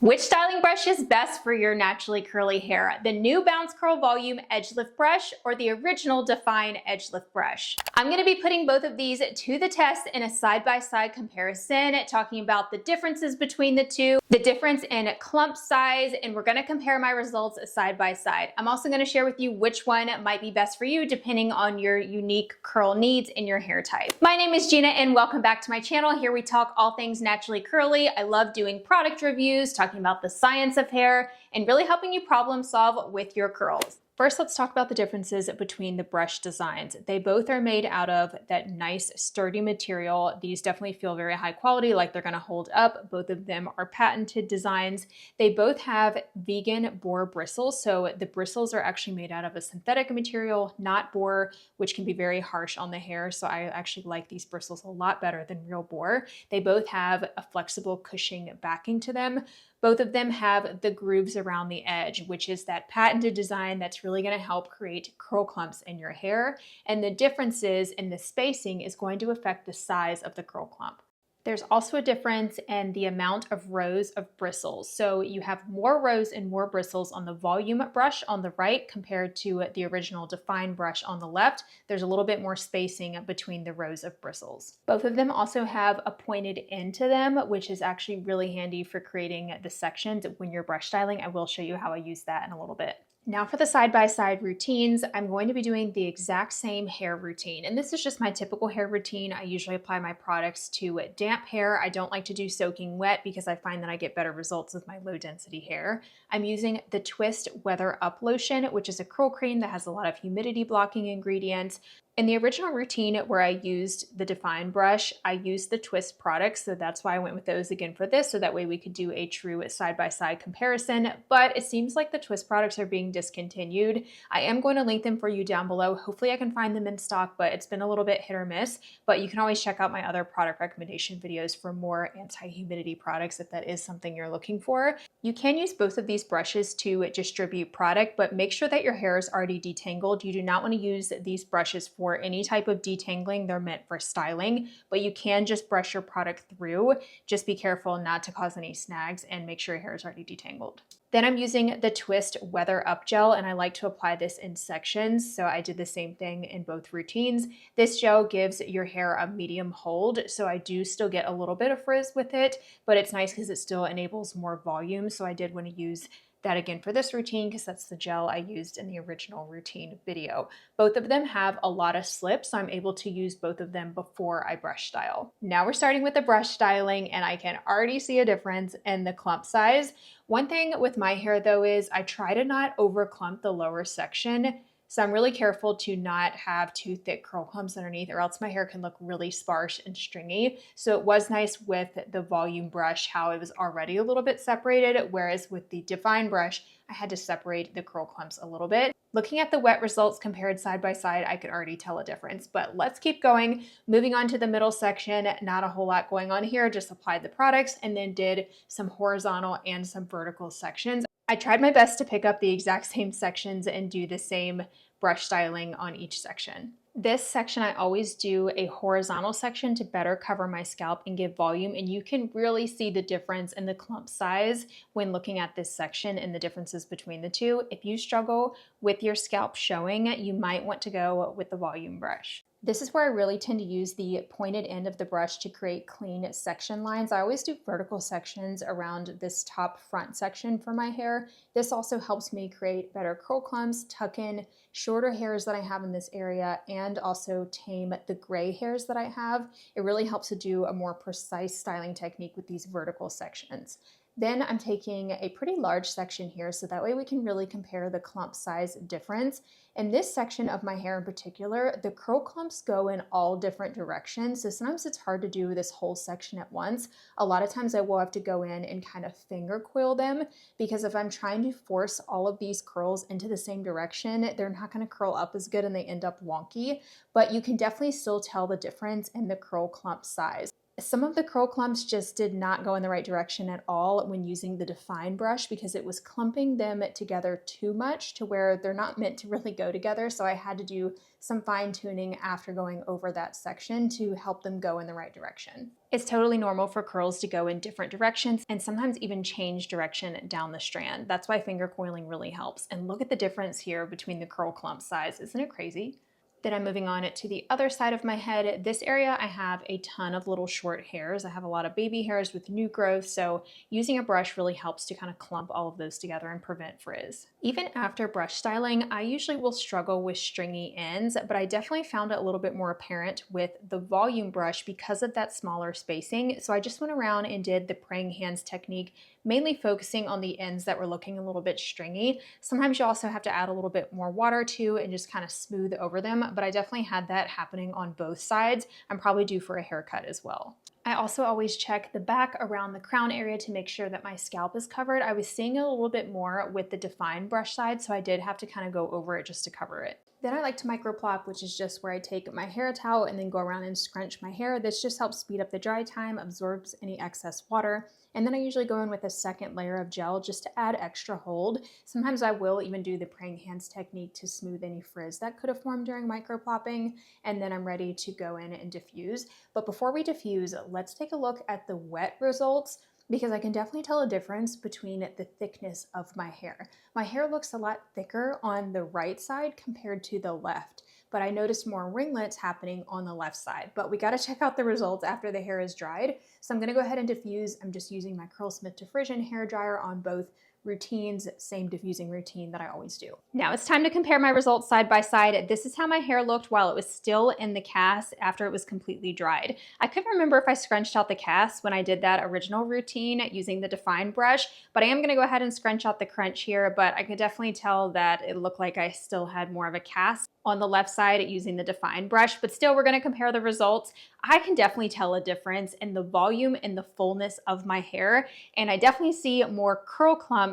Which styling brush is best for your naturally curly hair? The new Bounce Curl Volume EdgeLift brush or the original Define EdgeLift brush? I'm going to be putting both of these to the test in a side-by-side comparison, talking about the differences between the two, the difference in clump size, and we're going to compare my results side by side. I'm also going to share with you which one might be best for you depending on your unique curl needs and your hair type. My name is Gina and welcome back to my channel. Here we talk all things naturally curly. I love doing product reviews, talking about the science of hair, and really helping you problem solve with your curls. First, let's talk about the differences between the brush designs. They both are made out of that nice sturdy material. These definitely feel very high quality, like they're gonna hold up. Both of them are patented designs. They both have vegan boar bristles. So the bristles are actually made out of a synthetic material, not boar, which can be very harsh on the hair. So I actually like these bristles a lot better than real boar. They both have a flexible cushioning backing to them. Both of them have the grooves around the edge, which is that patented design that's really going to help create curl clumps in your hair. And the differences in the spacing is going to affect the size of the curl clump. There's also a difference in the amount of rows of bristles. So you have more rows and more bristles on the volume brush on the right compared to the original Define brush on the left. There's a little bit more spacing between the rows of bristles. Both of them also have a pointed end to them, which is actually really handy for creating the sections when you're brush styling. I will show you how I use that in a little bit. Now for the side-by-side routines, I'm going to be doing the exact same hair routine. And this is just my typical hair routine. I usually apply my products to damp hair. I don't like to do soaking wet because I find that I get better results with my low density hair. I'm using the Twist Weather Up Lotion, which is a curl cream that has a lot of humidity blocking ingredients. In the original routine where I used the Define brush, I used the Twist products, so that's why I went with those again for this, so that way we could do a true side-by-side comparison, but it seems like the Twist products are being discontinued. I am going to link them for you down below. Hopefully I can find them in stock, but it's been a little bit hit or miss, but you can always check out my other product recommendation videos for more anti-humidity products if that is something you're looking for. You can use both of these brushes to distribute product, but make sure that your hair is already detangled. You do not want to use these brushes for any type of detangling. They're meant for styling, but you can just brush your product through. Just be careful not to cause any snags and make sure your hair is already detangled. Then I'm using the Twist Weather Up Gel, and I like to apply this in sections. So I did the same thing in both routines. This gel gives your hair a medium hold. So I do still get a little bit of frizz with it, but it's nice because it still enables more volume. So I did want to use that again for this routine because that's the gel I used in the original routine video. Both of them have a lot of slip, so I'm able to use both of them before I brush style. Now we're starting with the brush styling, and I can already see a difference in the clump size. One thing with my hair though is I try to not over clump the lower section. So I'm really careful to not have too thick curl clumps underneath, or else my hair can look really sparse and stringy. So it was nice with the volume brush how it was already a little bit separated, whereas with the Define brush, I had to separate the curl clumps a little bit. Looking at the wet results compared side by side, I could already tell a difference, but let's keep going. Moving on to the middle section, not a whole lot going on here, just applied the products and then did some horizontal and some vertical sections. I tried my best to pick up the exact same sections and do the same brush styling on each section. This section, I always do a horizontal section to better cover my scalp and give volume, and you can really see the difference in the clump size when looking at this section and the differences between the two. If you struggle with your scalp showing, you might want to go with the volume brush. This is where I really tend to use the pointed end of the brush to create clean section lines. I always do vertical sections around this top front section for my hair. This also helps me create better curl clumps, tuck in shorter hairs that I have in this area, and also tame the gray hairs that I have. It really helps to do a more precise styling technique with these vertical sections. Then I'm taking a pretty large section here, so that way we can really compare the clump size difference. In this section of my hair in particular, the curl clumps go in all different directions, so sometimes it's hard to do this whole section at once. A lot of times I will have to go in and kind of finger coil them, because if I'm trying to force all of these curls into the same direction, they're not going to curl up as good and they end up wonky, but you can definitely still tell the difference in the curl clump size. Some of the curl clumps just did not go in the right direction at all when using the Define brush because it was clumping them together too much to where they're not meant to really go together. So I had to do some fine tuning after going over that section to help them go in the right direction. It's totally normal for curls to go in different directions and sometimes even change direction down the strand. That's why finger coiling really helps. And look at the difference here between the curl clump size. Isn't it crazy? Then I'm moving on to the other side of my head. This area, I have a ton of little short hairs. I have a lot of baby hairs with new growth, so using a brush really helps to kind of clump all of those together and prevent frizz. Even after brush styling, I usually will struggle with stringy ends, but I definitely found it a little bit more apparent with the volume brush because of that smaller spacing. So I just went around and did the praying hands technique, mainly focusing on the ends that were looking a little bit stringy. Sometimes you also have to add a little bit more water too and just kind of smooth over them, but I definitely had that happening on both sides. I'm probably due for a haircut as well. I also always check the back around the crown area to make sure that my scalp is covered. I was seeing it a little bit more with the Define brush side, so I did have to kind of go over it just to cover it. Then I like to microplop, which is just where I take my hair towel and then go around and scrunch my hair. This just helps speed up the dry time, absorbs any excess water. And then I usually go in with a second layer of gel just to add extra hold. Sometimes I will even do the praying hands technique to smooth any frizz that could have formed during microplopping. And then I'm ready to go in and diffuse. But before we diffuse, let's take a look at the wet results, because I can definitely tell a difference between the thickness of my hair. My hair looks a lot thicker on the right side compared to the left, but I noticed more ringlets happening on the left side. But we gotta check out the results after the hair is dried. So I'm gonna go ahead and diffuse. I'm just using my Curlsmith Diffrizzion hair dryer on both routines, same diffusing routine that I always do. Now it's time to compare my results side by side. This is how my hair looked while it was still in the cast after it was completely dried. I couldn't remember if I scrunched out the cast when I did that original routine using the Define brush, but I am gonna go ahead and scrunch out the crunch here, but I could definitely tell that it looked like I still had more of a cast on the left side using the Define brush, but still we're gonna compare the results. I can definitely tell a difference in the volume and the fullness of my hair, and I definitely see more curl clumps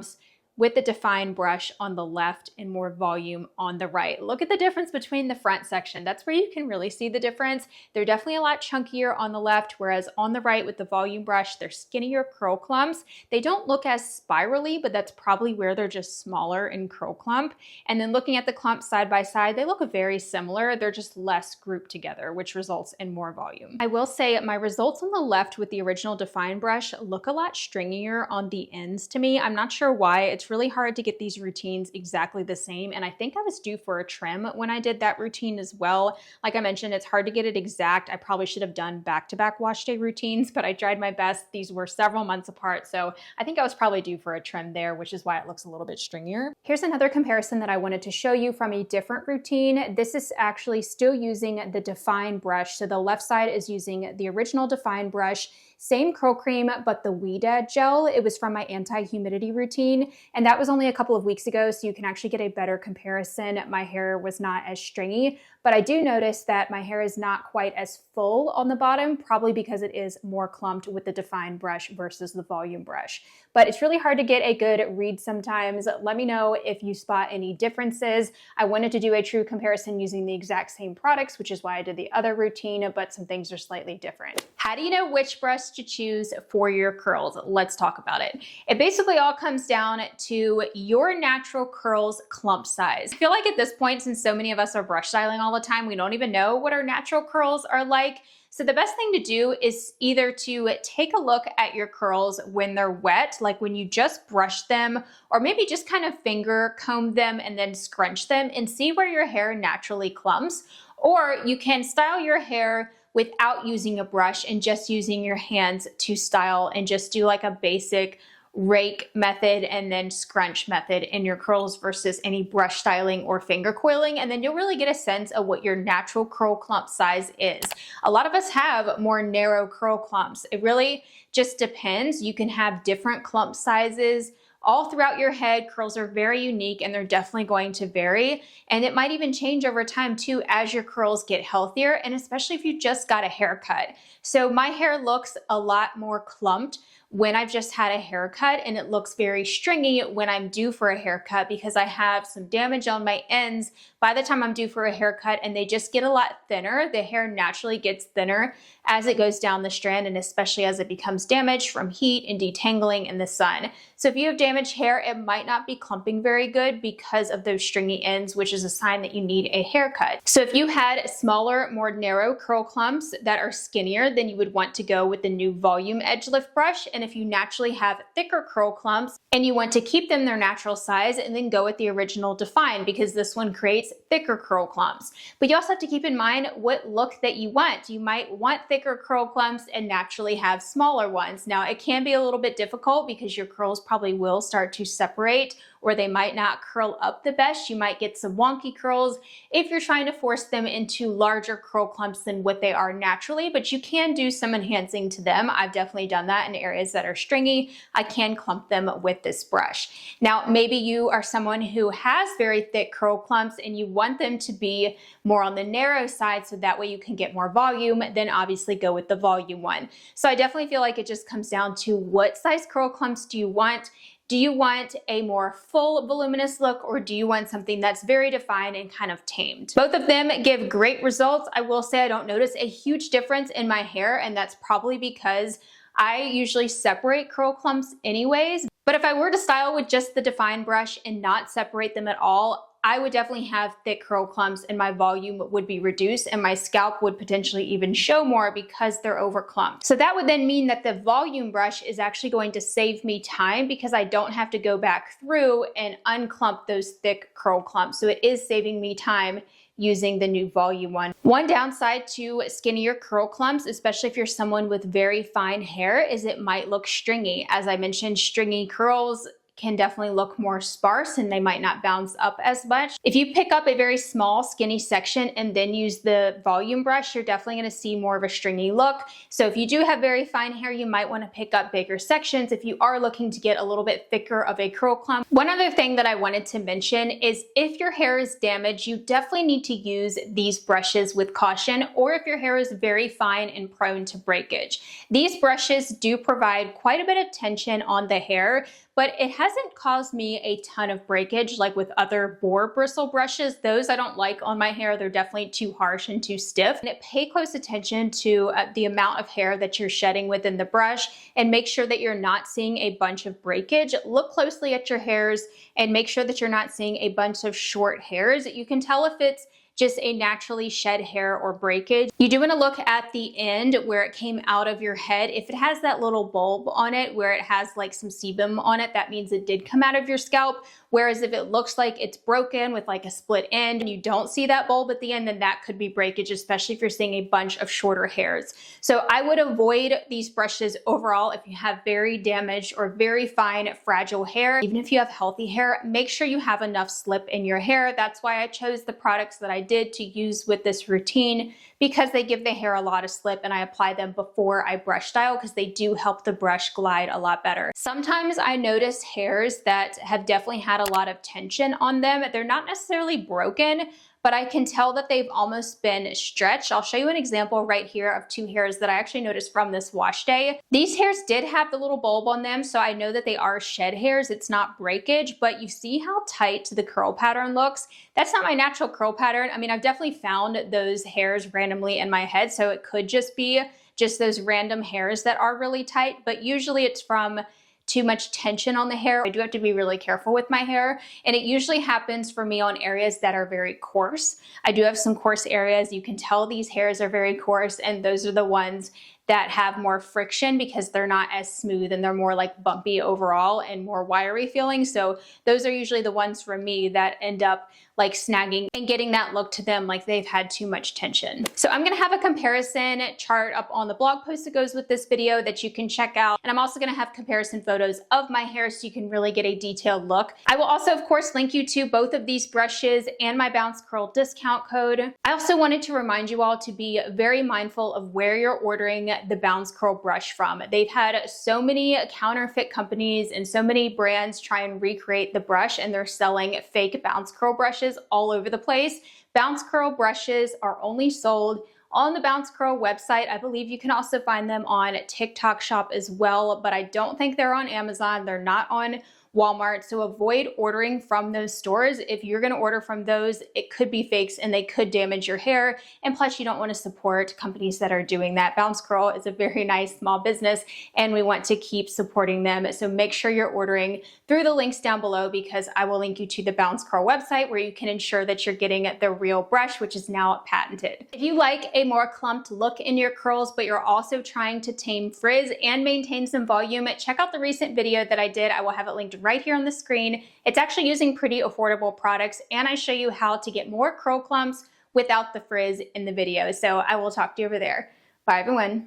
with the Define brush on the left and more volume on the right. Look at the difference between the front section. That's where you can really see the difference. They're definitely a lot chunkier on the left, whereas on the right with the volume brush, they're skinnier curl clumps. They don't look as spirally, but that's probably where they're just smaller in curl clump. And then looking at the clumps side by side, they look very similar. They're just less grouped together, which results in more volume. I will say my results on the left with the original Define brush look a lot stringier on the ends to me. I'm not sure why. It's really hard to get these routines exactly the same, and I think I was due for a trim when I did that routine as well. Like I mentioned, it's hard to get it exact. I probably should have done back-to-back wash day routines, but I tried my best. These were several months apart, so I think I was probably due for a trim there, which is why it looks a little bit stringier. Here's another comparison that I wanted to show you from a different routine. This is actually still using the Define brush. So the left side is using the original Define brush, same curl cream, but the Weed gel. It was from my anti-humidity routine, and that was only a couple of weeks ago, so you can actually get a better comparison. My hair was not as stringy, but I do notice that my hair is not quite as full on the bottom, probably because it is more clumped with the Define brush versus the volume brush. But it's really hard to get a good read sometimes. Let me know if you spot any differences. I wanted to do a true comparison using the exact same products, which is why I did the other routine, but some things are slightly different. How do you know which brush to choose for your curls? Let's talk about it. It basically all comes down to your natural curls clump size. I feel like at this point, since so many of us are brush styling all the time, we don't even know what our natural curls are like. So the best thing to do is either to take a look at your curls when they're wet, like when you just brush them, or maybe just kind of finger comb them and then scrunch them and see where your hair naturally clumps. Or you can style your hair without using a brush and just using your hands to style and just do like a basic rake method and then scrunch method in your curls versus any brush styling or finger coiling, and then you'll really get a sense of what your natural curl clump size is. A lot of us have more narrow curl clumps. It really just depends. You can have different clump sizes all throughout your head. Curls are very unique and they're definitely going to vary. And it might even change over time too as your curls get healthier, and especially if you just got a haircut. So my hair looks a lot more clumped when I've just had a haircut, and it looks very stringy when I'm due for a haircut because I have some damage on my ends by the time I'm due for a haircut, and they just get a lot thinner. The hair naturally gets thinner as it goes down the strand, and especially as it becomes damaged from heat and detangling in the sun. So if you have damaged hair, it might not be clumping very good because of those stringy ends, which is a sign that you need a haircut. So if you had smaller, more narrow curl clumps that are skinnier, then you would want to go with the new Volume EdgeLift brush. And if you naturally have thicker curl clumps and you want to keep them their natural size, and then go with the original Define, because this one creates thicker curl clumps. But you also have to keep in mind what look that you want. You might want thicker curl clumps and naturally have smaller ones. Now, it can be a little bit difficult because your curls probably will start to separate, or they might not curl up the best. You might get some wonky curls if you're trying to force them into larger curl clumps than what they are naturally, but you can do some enhancing to them. I've definitely done that in areas that are stringy. I can clump them with this brush. Now, maybe you are someone who has very thick curl clumps and you want them to be more on the narrow side so that way you can get more volume, then obviously go with the Volume one. So I definitely feel like it just comes down to what size curl clumps do you want? Do you want a more full voluminous look, or do you want something that's very defined and kind of tamed? Both of them give great results. I will say I don't notice a huge difference in my hair, and that's probably because I usually separate curl clumps anyways. But if I were to style with just the Define brush and not separate them at all, I would definitely have thick curl clumps and my volume would be reduced, and my scalp would potentially even show more because they're over clumped. So that would then mean that the Volume brush is actually going to save me time because I don't have to go back through and unclump those thick curl clumps. So it is saving me time using the new Volume one. One downside to skinnier curl clumps, especially if you're someone with very fine hair, is it might look stringy. As I mentioned, stringy curls can definitely look more sparse and they might not bounce up as much. If you pick up a very small skinny section and then use the Volume brush, you're definitely going to see more of a stringy look. So if you do have very fine hair, you might want to pick up bigger sections if you are looking to get a little bit thicker of a curl clump. One other thing that I wanted to mention is if your hair is damaged, you definitely need to use these brushes with caution, or if your hair is very fine and prone to breakage. These brushes do provide quite a bit of tension on the hair, but it hasn't caused me a ton of breakage like with other boar bristle brushes. Those I don't like on my hair. They're definitely too harsh and too stiff. And pay close attention to the amount of hair that you're shedding within the brush, and make sure that you're not seeing a bunch of breakage. Look closely at your hairs and make sure that you're not seeing a bunch of short hairs. You can tell if it's just a naturally shed hair or breakage. You do want to look at the end where it came out of your head. If it has that little bulb on it where it has like some sebum on it, that means it did come out of your scalp. Whereas if it looks like it's broken with like a split end and you don't see that bulb at the end, then that could be breakage, especially if you're seeing a bunch of shorter hairs. So I would avoid these brushes overall if you have very damaged or very fine, fragile hair. Even if you have healthy hair, make sure you have enough slip in your hair. That's why I chose the products that I did to use with this routine, because they give the hair a lot of slip, and I apply them before I brush style because they do help the brush glide a lot better. Sometimes I notice hairs that have definitely had a lot of tension on them. They're not necessarily broken, but I can tell that they've almost been stretched. I'll show you an example right here of two hairs that I actually noticed from this wash day. These hairs did have the little bulb on them, so I know that they are shed hairs. It's not breakage, but you see how tight the curl pattern looks? That's not my natural curl pattern. I mean, I've definitely found those hairs randomly in my head, so it could just be just those random hairs that are really tight, but usually it's from too much tension on the hair. I do have to be really careful with my hair, and it usually happens for me on areas that are very coarse. I do have some coarse areas. You can tell these hairs are very coarse, and those are the ones that have more friction because they're not as smooth and they're more like bumpy overall and more wiry feeling. So those are usually the ones for me that end up like snagging and getting that look to them like they've had too much tension. So I'm gonna have a comparison chart up on the blog post that goes with this video that you can check out. And I'm also gonna have comparison photos of my hair so you can really get a detailed look. I will also, of course, link you to both of these brushes and my Bounce Curl discount code. I also wanted to remind you all to be very mindful of where you're ordering the Bounce Curl brush from. They've had so many counterfeit companies and so many brands try and recreate the brush, and they're selling fake Bounce Curl brushes all over the place. Bounce Curl brushes are only sold on the Bounce Curl website. I believe you can also find them on TikTok Shop as well, but I don't think they're on Amazon. They're not on Walmart, so avoid ordering from those stores. If you're gonna order from those, it could be fakes and they could damage your hair. And plus you don't wanna support companies that are doing that. Bounce Curl is a very nice small business and we want to keep supporting them. So make sure you're ordering through the links down below, because I will link you to the Bounce Curl website where you can ensure that you're getting the real brush, which is now patented. If you like a more clumped look in your curls, but you're also trying to tame frizz and maintain some volume, check out the recent video that I did. I will have it linked right here on the screen. It's actually using pretty affordable products, and I show you how to get more curl clumps without the frizz in the video. So I will talk to you over there. Bye everyone.